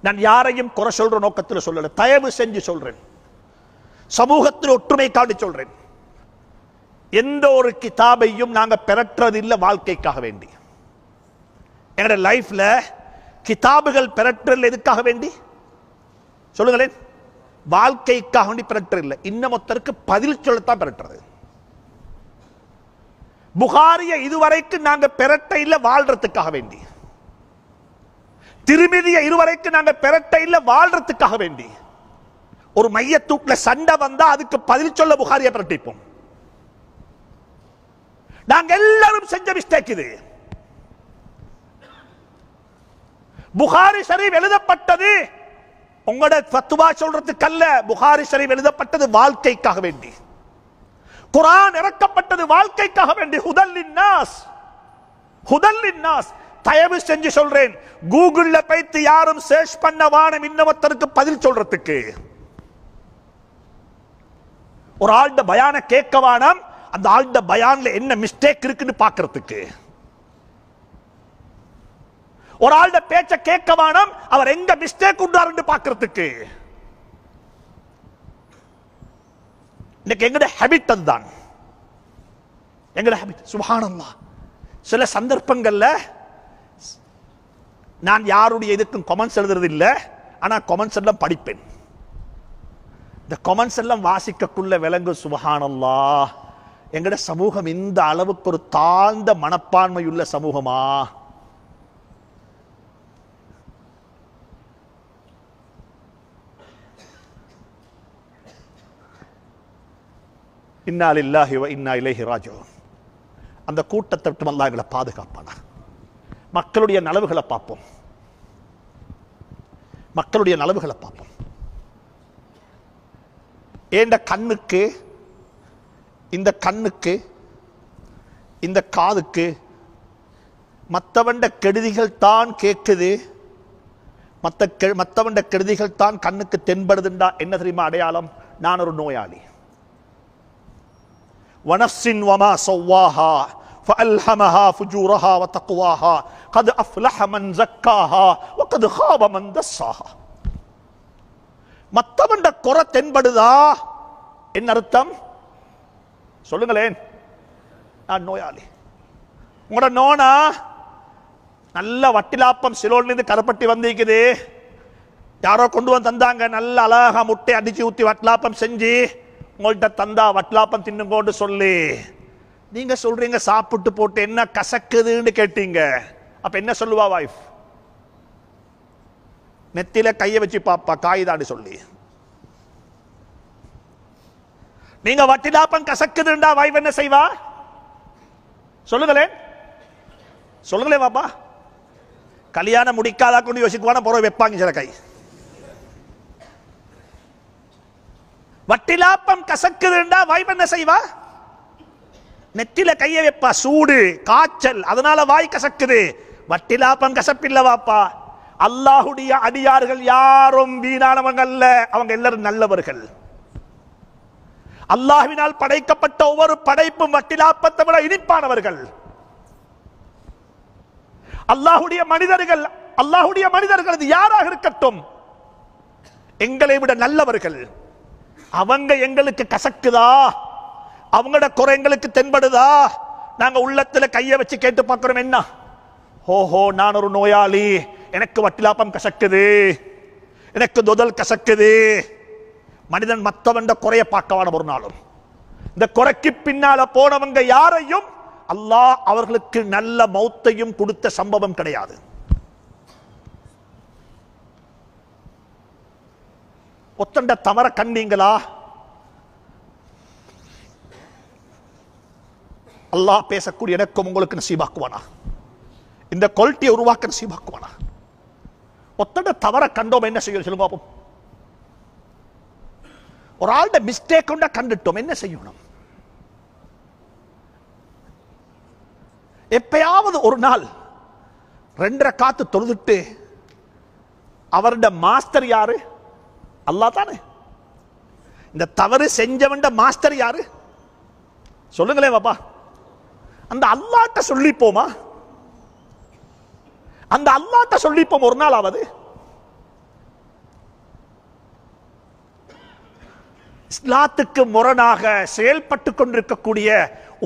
நான் யாரையும் குறை சொல்ற நோக்கத்தில் சொல்லல, தயவு செஞ்சு சொல்றேன், சமூகத்தில் ஒற்றுமைக்காண்டி சொல்றேன். எந்த ஒரு கிதாபையும் நாங்க பெறற்றது இல்ல வாழ்க்கைக்காக வேண்டி. எங்களோட லைஃப்ல கிதாபுகள் பெறற்றல் எதுக்காக வேண்டி சொல்லுங்களேன்? வாழ்க்கைக்காக வேண்டி பெறற்ற இல்ல, இன்னமொத்தருக்கு பதில் சொல்லத்தான் பெறற்றது. புகாரிய இதுவரைக்கும் நாங்க பெறட்ட இல்ல வாழ்றதுக்காக வேண்டி, திருமிதிய இதுவரைக்கும் நாங்க பெறட்ட இல்ல வாழ்றதுக்காக வேண்டி. ஒரு மையத்தூட்ல சண்டை வந்தா அதுக்கு பதில் சொல்ல புகாரிய பெறட்டிப்போம். நாங்க எல்லாரும் செஞ்ச மிஸ்டேக் இது. புகாரி ஷரீஃப் எழுதப்பட்டது உங்களோட ஃபத்வா சொல்றதுக்கு அல்ல, புகாரி ஷரீஃப் எழுதப்பட்டது வாழ்க்கைக்காக வேண்டி. குர்ஆன் இறக்கப்பட்டது வாழ்க்கைக்காக வேண்டி. ஹுதல் லின்னாஸ், ஹுதல் லின்னாஸ். தயவு செஞ்சு சொல்றேன், கூகுள்ல போய்த்து யாரும் சர்ச் பண்ண வானம் இன்னொருத்தருக்கு பதில் சொல்றதுக்கு. ஒரு ஆள்ட பயான கேட்க வானம், அந்த ஆள்ட பயான்ல என்ன மிஸ்டேக் இருக்குன்னு பார்க்கிறதுக்கு. ஒரு ஆள்ட பேச்ச கேட்க வானம், அவர் எங்க மிஸ்டேக் உண்டாருன்னு பார்க்கிறதுக்கு. இன்னைக்கு எங்கட ஹேபிட் அதுதான், எங்கட ஹேபிட். சுப்ஹானல்லாஹ். சில சந்தர்ப்பங்கள்ல நான் யாருடைய இதுக்கும் கமெண்ட்ஸ் எழுதுறது இல்ல, ஆனா கமெண்ட்ஸ் எல்லாம் படிப்பேன். இந்த கமெண்ட்ஸ் எல்லாம் வாசிக்கக்குள்ள விளங்கு சுப்ஹானல்லாஹ், எங்கட சமூகம் இந்த அளவுக்கு ஒரு தாழ்ந்த மனப்பான்மையுள்ள சமூகமா? இன்னா லில்லாஹி வ இன்னா இலைஹி ராஜிஊன். அந்த கூட்டத்தை விட்டு அல்லாஹ் எங்களை பாதுகாப்பானா. மக்களுடைய நலவுகளை பார்ப்போம், மக்களுடைய நலவுகளை பார்ப்போம். ஏண்ட கண்ணுக்கு, இந்த கண்ணுக்கு, இந்த காதுக்கு மற்றவண்ட கெடுதிகள் தான் கேட்குது, மற்றவண்ட கெடுதிகள் தான் கண்ணுக்கு தென்படுதுண்டா என்ன தெரியுமா அடையாளம்? நான் ஒரு நோயாளி. வனஃப்ஸின் வமா ஸவ்வாஹா ஃபஅல்ஹமஹா ஃபுஜூரஹா வதக்வாஹா கத் அஃப்லஹ மன் ஸக்காஹா வகத் ஹாப மன் தஸ்ஸாஹா. மத்தவண்ட குறை தென்படுதா என்ன அர்த்தம் சொல்லுங்களேன்? நான் நோயாளி. உங்களோட நோனா நல்ல வட்டிலாப்பம் சிலோன்லேருந்து கரப்பட்டி வந்திருக்குது, யாரோ கொண்டு வந்து தந்தாங்க, நல்ல அழகா முட்டை அடிச்சு ஊத்தி வட்டிலாப்பம் செஞ்சு உங்கள்கிட்ட தந்தா வட்டிலாப்பம் தின்னுங்கோன்னு சொல்லி நீங்க சொல்றீங்க சாப்பிட்டு போட்டு என்ன கசக்குதுன்னு கேட்டீங்க. அப்ப என்ன சொல்லுவா வைஃப்? நெத்தில கைய வச்சு பாப்பா காய்தான்னு சொல்லி. நீங்க வட்டிலாப்பம் கசக்குதுண்டா வைஃப் என்ன செய்வா? சொல்லுங்களேன், சொல்லுங்களேன் பாப்பா. கல்யாணம் முடிக்காதா கொண்டு யோசிக்குவான போற வைப்பாங்க சில கை. வட்டிலாப்பம் கசக்குதுண்டா வைஃப் என்ன செய்வா? நெத்தில கைய வைப்பா. சூடு காய்ச்சல், அதனால வாய் கசக்குது. வட்டிலாப்பம் கசப்பில்ல வாப்பா. அல்லாஹுடைய அடியார்கள் யாரும் வீணானவங்க அல்ல, அவங்க எல்லாரும் நல்லவர்கள். அல்லாஹ்வினால் படைக்கப்பட்ட ஒவ்வொரு படைப்பும் வட்டிலாப்பத்தை விட இனிப்பானவர்கள். அல்லாஹுடைய மனிதர்கள், அல்லாஹுடைய மனிதர்கள் அது யாராக இருக்கட்டும், எங்களை விட நல்லவர்கள். அவங்க எங்களுக்கு கசக்குதா, அவங்களோட குறை எங்களுக்கு தென்படுதா, நாங்க உள்ளத்துல கைய வச்சு கேட்டு பார்க்கிறோம். என்ன? ஓஹோ, நான் ஒரு நோயாளி, எனக்கு வட்டிலாப்பம் கசக்குது, எனக்கு தொதல் கசக்குது. மனிதன் மற்றவண்ட குறைய பார்க்கவான ஒரு நாளும். இந்த குறைக்கு பின்னால போனவங்க யாரையும் அல்லாஹ் அவர்களுக்கு நல்ல மௌத்தையும் கொடுத்த சம்பவம் கிடையாது. ஒத்தண்ட தவற கண்டீங்களா? அல்லாஹ் பேசக்கூடிய எனக்கும் உங்களுக்கு நசீபாக்குவானா, இந்த குவாலிட்டியை உருவாக்க நசீபாக்குவானா. ஒத்தண்ட தவற கண்டோம், என்ன செய்யணும் சொல்லுங்க பாப்போம். ஒரு ஆள்ட மிஸ்டேக் கண்டுட்டோம், என்ன செய்யணும்? எப்பயாவது ஒரு நாள் 2 ரக்காத்து தொழுதுட்டு அவருடைய மாஸ்டர் யாரு? அல்லாஹ் தானே. இந்த தவறு செஞ்சவன் மாஸ்டர் யாரு சொல்லுங்களேன் பாப்பா. அந்த அல்லாஹ்ட்ட சொல்லிப்போமா? அந்த அல்லாஹ்ட்ட சொல்லிப்போம் ஒரு நாள் ஆவது. இஸ்லாத்துக்கு முரணாக செயல்பட்டு கொண்டிருக்கக்கூடிய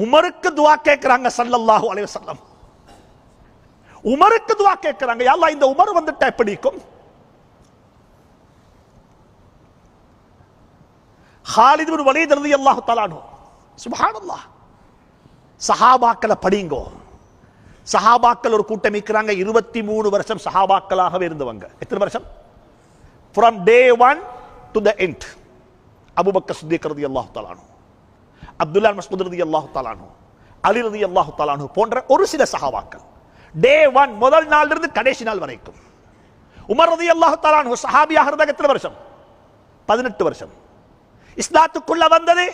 உமருக்கு துஆ கேட்கிறாங்க ஸல்லல்லாஹு அலைஹி வஸல்லம். உமருக்கு துஆ கேட்கிறாங்க, யா அல்லாஹ் இந்த உமர் வந்துட்டா எப்படி இருக்கும்? ஹாலித் இப்னு வலீத் ரலியல்லாஹு தஆலா அன்ஹு, சுப்ஹானல்லாஹ். சஹாபாக்களை படிங்கோ. சஹாபாக்கள் ஒரு கூட்டம் இருக்கிறாங்க, 23 வருஷம் சஹாபாக்களாகவே இருந்தவங்க. எத்தனை வருஷம்? From day 1 to the end. Abu Bakr Siddiq ரலியல்லாஹு தஆலா அன்ஹு, அப்துல்லா மஸ்ஊத் ரலியல்லாஹு தஆலா அன்ஹு, அலி ரலியல்லாஹு தஆலா அன்ஹு போன்ற ஒரு சில சஹாபாக்கள் டே 1 முதல் நாள்ல இருந்து கடைசி நாள் வரைக்கும். உமர் ரலியல்லாஹு தஆலா அன்ஹு சஹாபியாக இருந்தாங்க. எத்தனை வருஷம்? 18 வருஷம். இஸ்லாத்துக்குள்ள வந்தது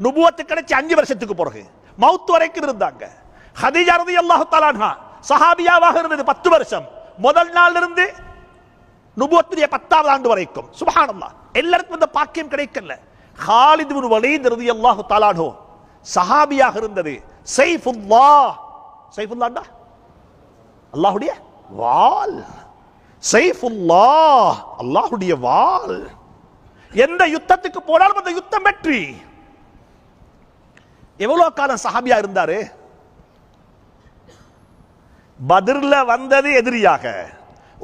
நுபுவத்து கிடைச்சு 5 வருஷத்துக்கு பிறகு மவுத் வரைக்கும் இருந்தாங்க. ஹதீஜா ரலியல்லாஹு தஆலா அன்ஹா சஹாபியாவாக இருந்தது 10 வருஷம், முதல் நாள்ல இருந்து நுபுவத்துடைய 10வது ஆண்டு வரைக்கும். சுப்ஹானல்லாஹ். எல்லாருக்கும் இந்த பாக்கியம் கிடைக்கல. ஹாலித் இப்னு வலீத் ரலியல்லாஹு தஆலா அன்ஹு சஹாபியாக இருந்தது. சைஃபுல்லாஹ், சைஃபுல்லாஹ்டா அல்லாஹ்வுடைய வாள். சைஃபுல்லாஹ், அல்லாஹ்வுடைய வாள். எந்த யுத்தத்துக்கு போனாலும் அந்த யுத்தம் வெற்றி. எவ்வளவு காலம் சஹாபியா இருந்தாரு? பத்ர்ல வந்தது எதிரியாக,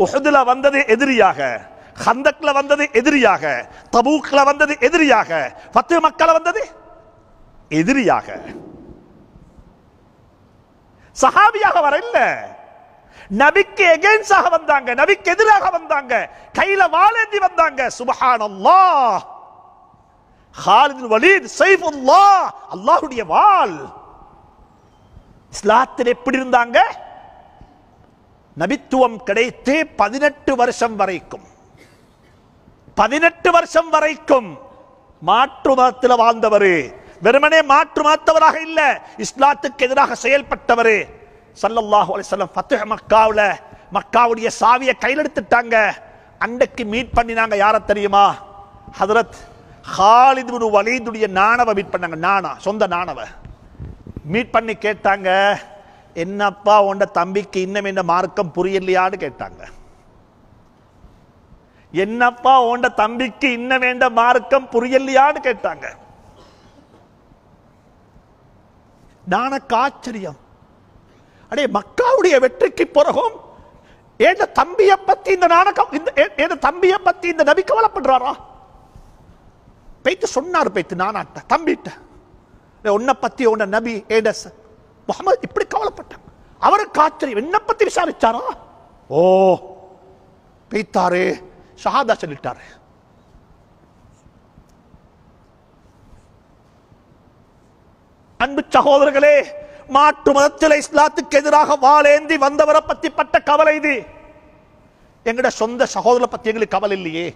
உஹதுல வந்தது எதிரியாக, ஹந்தக்ல வந்தது எதிரியாக, தபூக்ல வந்தது எதிரியாக, ஃபத்ஹ் மக்கால வந்தது எதிரியாக. சஹாபியாக வரல, நபிக்கு எகென்ஸ்டாக வந்தாங்க, நபிக்கு எதிராக வந்தாங்க, கையில வாளேந்தி வந்தாங்க. சுப்ஹானல்லாஹ். ஹாலித் இப்னு வலீத் சைஃபுல்லாஹ், அல்லாஹ்வுடைய வாள். இஸ்லாத்தில் எப்படி இருந்தாங்க? நபித்துவம் கிடைத்து 18 வருஷம் வரைக்கும், 18 வருஷம் வரைக்கும் மாற்று மதத்தில் வாழ்ந்தவர். வெறுமனே மாற்று மதத்தவராக இல்ல, இஸ்லாத்துக்கு எதிராக செயல்பட்டவர். ஸல்லல்லாஹு அலைஹி வஸல்லம் ஃபத்ஹ் மக்காவுல மக்காவுடைய சாவியை கையில் எடுத்துட்டாங்க. அன்றைக்கு மீட் பண்ணினாங்க. யார தெரியுமா? ஹஜ்ரத் ஹாலித் இப்னு வலீதுடைய நாணவ மீட் பண்ணாங்க. நானா, சொந்த நாணவ மீட் பண்ணி கேட்டாங்க, என்னப்பா உண்ட தம்பிக்கு இன்னும் என்ன மார்க்கம் புரியலையான்னு கேட்டாங்க. என்னப்பா உண்ட தம்பிக்கு இன்னும் வேண்ட மார்க்கம் புரியலையான்னு கேட்டாங்க. நானக்கு ஆச்சரியம். அடே, மக்காவுடைய வெற்றிக்கு பிறகும் ஏன் தம்பியை பத்தி இந்த நாணக்கம், இந்த தம்பியை பத்தி இந்த நபி கவலைப்படுறாரா? பேத்து சொன்னார், பேத்து நானாட்ட தம்பிட்ட, உன்னை பத்தி உன்ன நபி ஏண்ட முகமது இப்படி கவலைப்பட்டாங்க. அவருக்கு ஆச்சரியம். என்ன பத்தி விசாரிச்சாரா? ஓ, பேத்தாரு ஷஹாதா சொல்லிட்டாரு. அன்பு சகோதரர்களே, மாற்று மதத்தில் இஸ்லாத்துக்கு எதிராக வாளேந்தி வந்தவரை பத்தி பட்ட கவலை இது. எங்கட சொந்த சகோதரரை பத்தி எங்களுக்கு கவலை இல்லையே.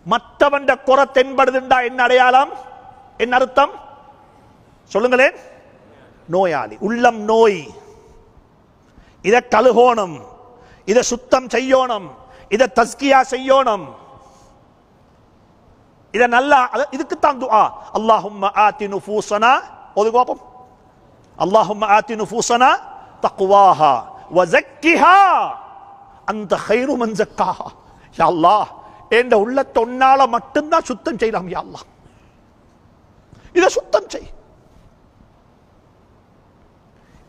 மற்றவண்ட குறை தென்படுதுண்டா என்ன அடையாளம், என்ன அர்த்தம் சொல்லுங்களேன்? நோயாளி, உள்ளம் நோய். இத கழுகோணம், இத சுத்தம் செய்யோணும், இத தஸ்கியா செய்யோணும். இத நல்லா, இதுக்குத்தான் துஆ. அல்லாஹும்ம ஆதி நுஃபூஸனா, ஓது கோபம். அல்லாஹும்ம ஆதி நுஃபூஸனா தக்வாஹா வ ஸக்கிஹா அன்த கைரு மன் ஸக்காஹா. யா அல்லாஹ், என்ற உள்ளத்தை ஒன்னால மட்டும்தான் சுத்தம் செய்யலாம். யா அல்லாஹ், இத சுத்தம் செய்.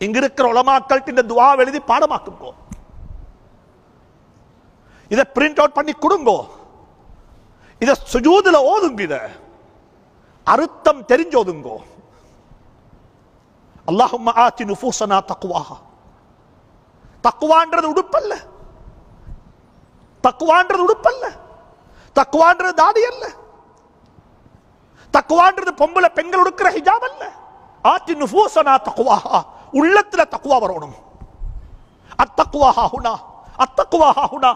இங்க இருக்கிற உலமாக்கள் இந்த துஆ எழுதி பாடமாக்குங்கோ. இத பிரிண்ட் அவுட் பண்ணி கொடுங்கோ. இத சுஜூதுல ஓதுங்க. இத அர்த்தம் தெரிஞ்சோதுங்கோ. அல்லாஹும்ம ஆதி நுஃபூஸனா தக்வாஹா. தக்வான்றது உடுப்பல்ல, தக்வான்றது உடுப்பல்ல, தக்வான்றது தாடி அல்ல, தக்வான்றது பொம்பளை பெண்கள் உடுக்கிற ஹிஜாப் அல்ல. ஆதி நுஃபூஸனா தக்வாஹா, உள்ளத்துல தக்வா வரணும். அத்தக்வாஹா ஹுனா, அத்தக்வாஹா ஹுனா.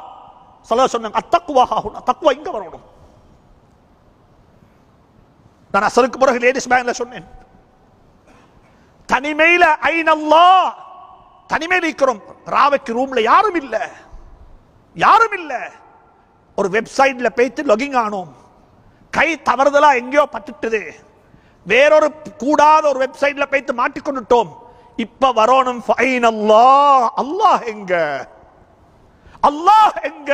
ஸல்லல்லாஹு சொன்னாங்க, அத்தக்வாஹா ஹுனா, தக்வா இங்க வரணும். நான் அசருக்கு பிறகு லேடிஸ் பேங்க்ல சொன்னேன், தனிமையில ஐனல்லாஹ், தனிமையில் இருக்கிறோம். ராவைக்கு ரூம்ல யாரும் இல்ல, யாரும் இல்ல. ஒரு வெப்சைட்ல போயிட்டு லாகிங் ஆனோம், கை தவறுதலா எங்கேயோ பட்டுட்டது, வேறொரு கூடாத ஒரு வெப்சைட்ல போயிட்டு மாட்டிக்கொண்டுட்டோம். இப்ப வரணும், அல்லாஹ், அல்லாஹ் எங்க, அல்லாஹ் எங்க?